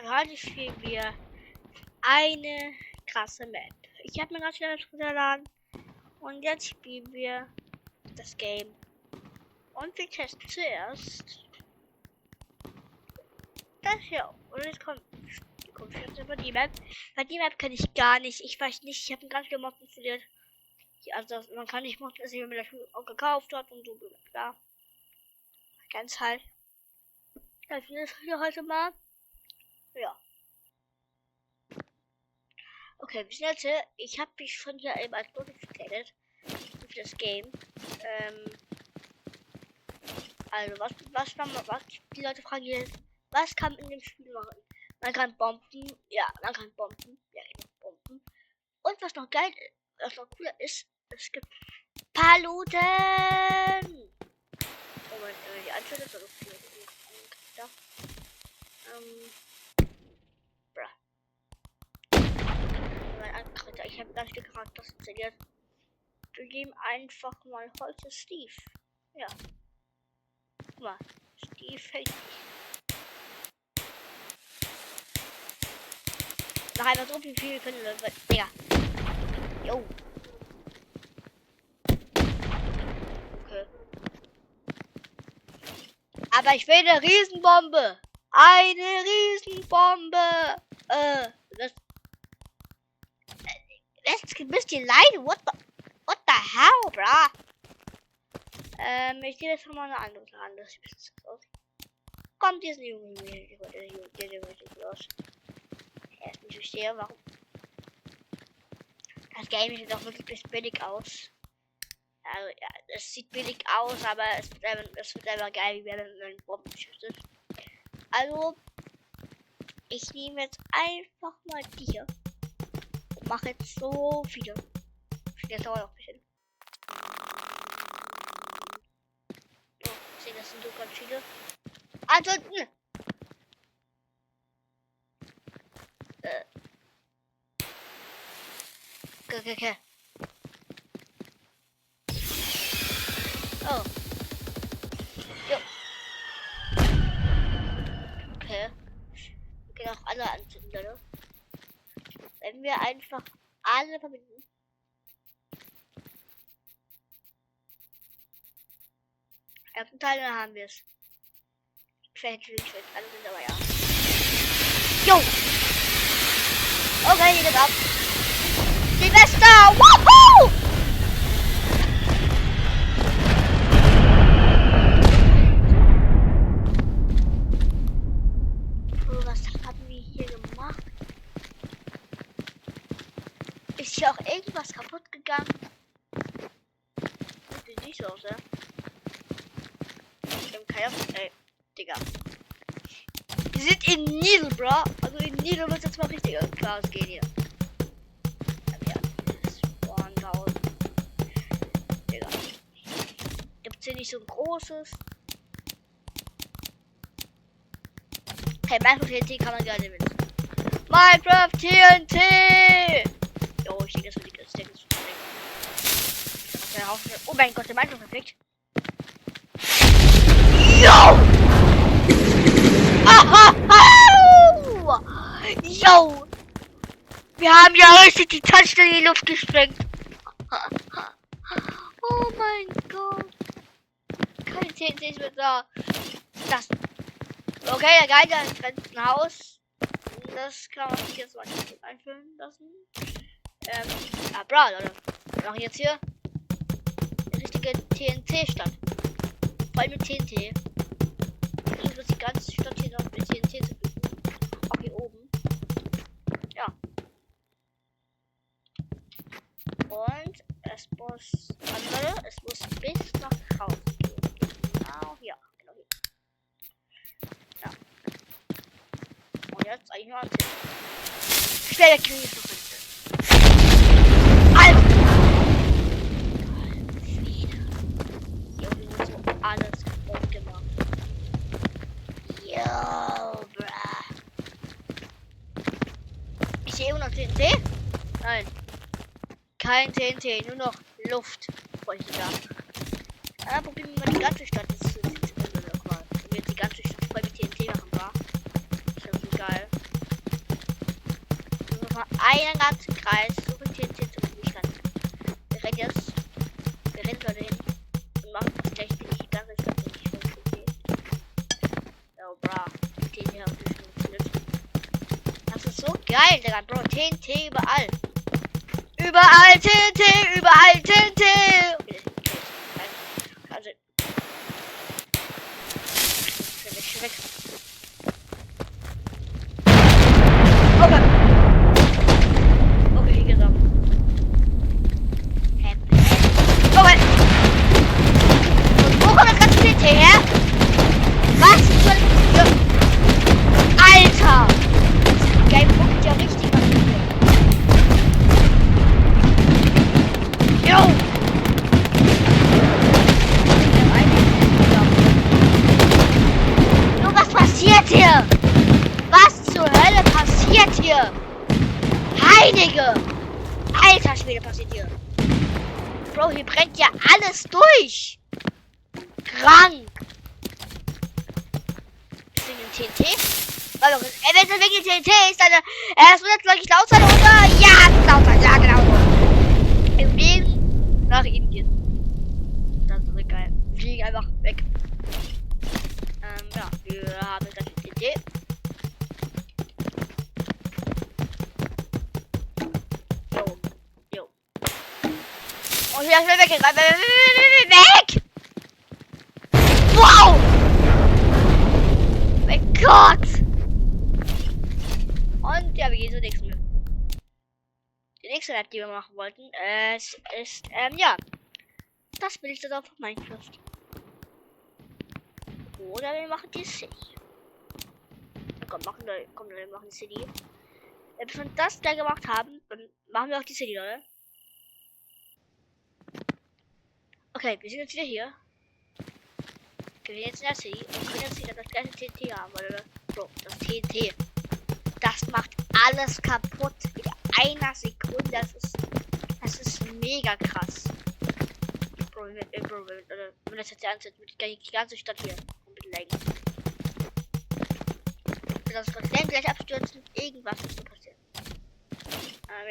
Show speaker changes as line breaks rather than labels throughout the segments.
Heute spielen wir eine krasse Map. Ich habe mir ganz schnell Maps runtergeladen und jetzt spielen wir das Game. Und wir testen zuerst das hier. Und jetzt kommt jetzt über die Map. Bei die Map kann ich gar nicht. Ich weiß nicht, ich habe einen ganz Mod installiert. Also man kann nicht modden, dass ich mir das auch gekauft hat und so. Klar. Ganz halt. Das ist hier heute mal. Ja. Okay, wir sind jetzt hier. Ich habe mich schon hier eben als notifiziert für das Game. Also was die Leute fragen jetzt, was kann man in dem Spiel machen? Man kann bomben, ja, man kann bomben, ja, bomben. Und was noch geil ist, was noch cooler ist, es gibt Paluten! Moment, die Anzahl ist also viel. Ich habe ganz viele Charakter installiert. Wir geben einfach mal heute Steve. Ja. Guck mal, Steve fällt nicht. Nach einmal so viel können wir. Digga. Jo. Okay. Aber ich will eine Riesenbombe. Eine Riesenbombe. Das müsst ihr leiden. What the hell, bra? Ich gehe jetzt mal eine andere an. Das sieht aus. Kommt diesen Jungen hier. Der wird los. Erst nicht verstehe, warum. Das Game sieht auch wirklich billig aus. Also, ja, es sieht billig aus, aber es wird einfach geil, wie wir mit einem Bombenschüsse. Also, ich nehme jetzt einfach mal die hier. Und mache jetzt so viele. Das dauert auch ein bisschen. Oh, ich sehe, das sind so ganz viele. Ansonsten. Okay. Oh. Jo. Okay. Wir können auch alle anzünden, oder? Wenn wir einfach alle verbinden. Ersten Teil, dann haben wir es. Vielleicht alle sind aber ja. Jo! Okay, hier geht's ab. Silvester! Woohoo! Was haben wir hier gemacht? Ist hier auch irgendwas kaputt gegangen? Das sieht nicht so aus, ja? Ey, Digga. Wir sind in Nil, bro. Also in Nil wird jetzt mal richtig Chaos gehen hier. Ja, Digga. Gibt's hier nicht so ein großes? Hey, Minecraft TNT kann man gerne mit. Minecraft TNT! Jo, ich denke, das wird die Stick ist oh mein Gott, der Minecraft perfekt. Yo! Yo! Wir haben ja richtig die Taste in die Luft gesprengt. Oh mein Gott. Keine TNTs mit da. Das. Okay, der Geiger ist ein Haus. Das kann man sich jetzt mal nicht einfüllen lassen. Bra, Leute. Wir machen jetzt hier eine richtige TNT-Stadt. Vor allem mit TNT. Ich muss die ganze Stadt hier noch mit TNT zu füllen. Auch hier oben. Ja. Und es muss. Also Leute, es muss bis nach Hause gehen. Genau hier. Genau hier. Ja. Und jetzt eigentlich nur anziehen. Schnell kriegen wir es noch. Alles kaputt gemacht. Yo, bruh. Ich sehe immer noch TNT? Nein. Kein TNT, nur noch Luft. Wollte ich sagen. Aber probieren wir mal die ganze Stadt. Das ist mal. Wenn wir jetzt die ganze Stadt voll mit TNT machen, war. Das ist so geil. einen ganzen Kreis. So viel TNT zu Gegenstand. Wir rennen jetzt. Wir rennen da hin. Und machen das gleich die ganze Stadt nicht von TNT. Oh, bra. TNT hat nicht funktioniert. Das ist so geil, Digga. Bro, TNT überall. Überall TNT, überall TNT. Okay, also. Ich weg. Okay. Okay, hier geht's ab. Okay. Und wo kommt das ganze TNT her? Was soll hier? Alter! Das Game guckt ja richtig was hier. Jo! Jo, was passiert hier? Was zur Hölle passiert hier? Heilige! Alter Schwede, passiert hier. Bro, hier brennt ja alles durch. Krank. Ist denn ein TNT? Warte, wenn es wegen TNT ist, dann es wird jetzt gleich laut sein, oder? Ja, es wird laut sein, ja genau so. Wir fliegen nach Indien. Das ist geil. Wir fliegen einfach weg. Ja, wir haben das TNT. Jo. Und wieder schnell weg! Wow! Mein Gott! Und ja, wir gehen zur nächsten Map. Die nächste Map, die wir machen wollten, es ist, ja. Das will ich dann auf Minecraft. Oder wir machen die City. Komm, wir machen die City. Wenn wir schon das gleich gemacht haben, dann machen wir auch die City, Leute. Okay, wir sind jetzt wieder hier. Okay, wir sind jetzt in der City und können jetzt wieder das gleiche TNT haben, weil Bro, das TNT. Das macht alles kaputt in einer Sekunde. Das ist mega krass. Bro, wenn das jetzt ernst ist, wird die ganze Stadt hier komplett laggen. Das kann gleich abstürzen, irgendwas ist so passiert.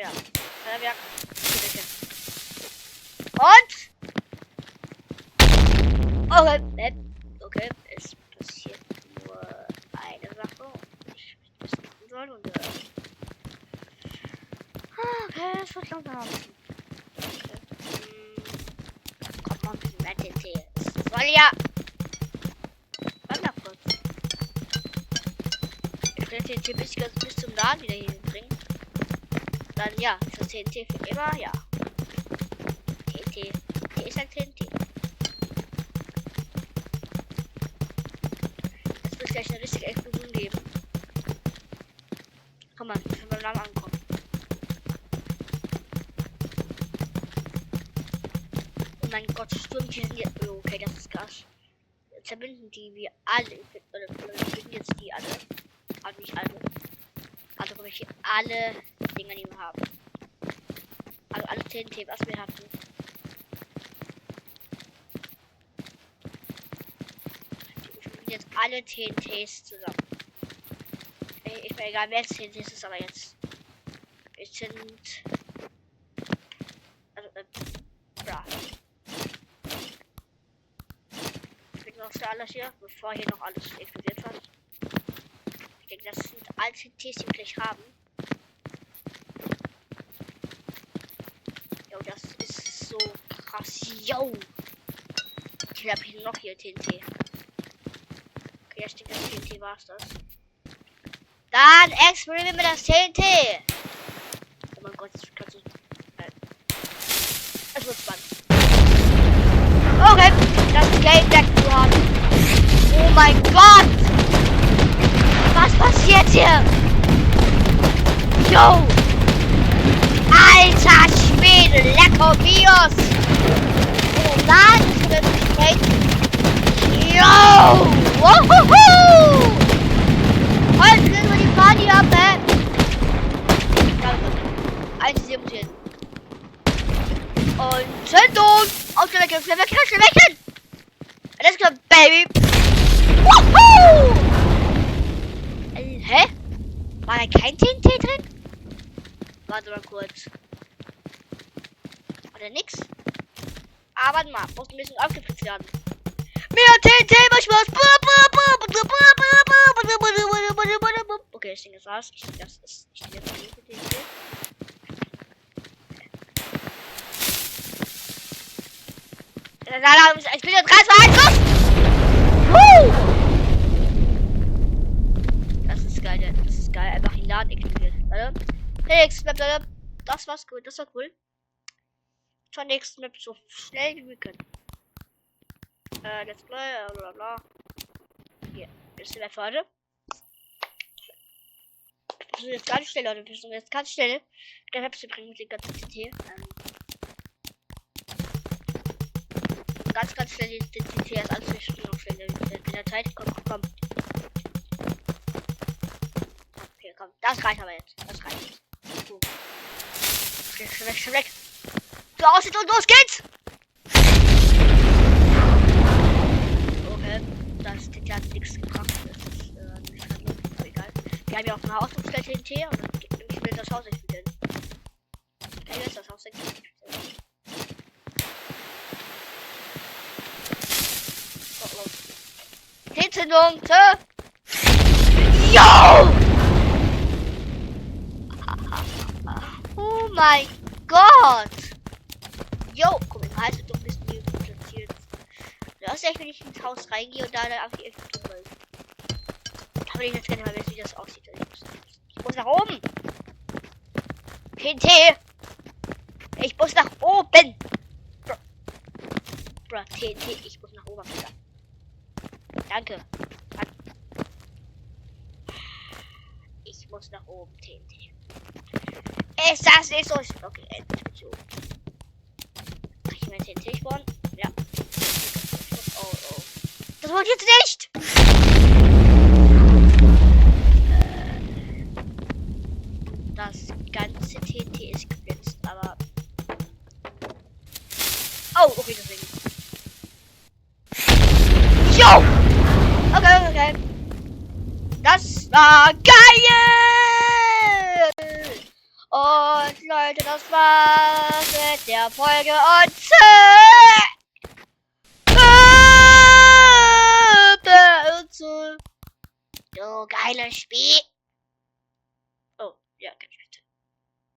Ja. Feuerwerk. Und okay, es passiert nur eine Sache. Ich wissen soll und okay, es wird langsam ein bisschen. Okay. Kommt mal ein bisschen mehr TNT. Es soll ja. Warte mal kurz. Ich will TNT bis zum Laden wieder hier bringen. Dann ja, ist das TNT für immer? Ja. TNT. Hier ist ein TNT. Es wird gleich eine richtige Explosion geben. Komm mal, wir können beim Namen ankommen. Oh mein Gott, Stürmchen sind jetzt. Oh, okay, das ist krass. Jetzt verbinden die wir alle. Oder verbinden jetzt die alle. Also nicht alle. Also komme ich hier alle Dinger, die wir haben. Also alle TNT, was wir hatten. Jetzt alle TNTs zusammen. Ist mir egal, wer es TNTs ist, aber jetzt. Wir sind. Also, bra. Ich bin noch für alles hier, bevor hier noch alles explodiert hat. Ich denke, das sind alle TNTs, die wir gleich haben. Jo, das ist so krass. Jo! Ich habe hier noch hier TNT. Okay, ja, stimmt, das TNT war's das. Dann explodieren wir das TNT! Oh mein Gott, das kannst du. Es wird spannend. Okay, das Game Deck zu haben. Oh mein Gott! Was passiert hier? Yo! Alter Schwede, lecker Bios! Oh nein, das ist wirklich. Yo! Wohoho! Heute sind wir die Party ab, hä? Eins hier muss hin. Und Zündung! Schnell weg! Let's go, baby! Woohoo! Hä? War da kein TNT drin? War kurz. Oder nix? Aber warte mal, muss ein bisschen aufgefrisst werden. Mehr TNT, mach Spaß! Okay, ich denke, das war's. Ich denke, das ist nicht die letzte TNT. Ich bin jetzt 3, 2, 1, Das ist geil, das ist geil. Einfach den Laden explodiert. Warte. Felix, das war's cool, das war cool. Zur nächsten Map so schnell wie wir können. Let's play, bla bla. Hier, ist der Pfade. Wir sind jetzt ganz schnell, Leute. Wir sind jetzt ganz schnell. Der Website bringt mit den ganzen CT. Ganz schnell den CT erst anzuschauen. Noch schnell in der Zeit. Komm. Okay, komm. Das reicht aber jetzt. Das reicht jetzt. Schon weg. So, aussieht und los geht's! Okay, das TT hat nichts gebracht. Das ist nicht egal. Wir haben ja auch ein Haus umgestellt TNT und dann ich will das Haus nicht wieder. Ich will das Haus nicht wieder. Hinzündung, Yo! Oh mein Gott! Yo, guck mal, halt doch ein bisschen hier platziert. Du hast echt, wenn ich ins Haus reingehe und da dann einfach die Explosion will. Aber ich jetzt gerne mal wissen, wie das aussieht. Ich muss nach oben! TNT! Ich muss nach oben! Bro, TNT, ich muss nach oben. Danke. Ich muss nach oben, TNT. Ist das nicht so? Okay, endlich zu. Kann ich mir TNT spawnen? Ja. Oh. Das wollte ich jetzt nicht! Das ganze TNT ist geblitzt, aber... Oh, okay, deswegen. Jo! Okay. Das war geil! Und Leute, das war's mit der Folge und so geiles Spiel. Oh, ja,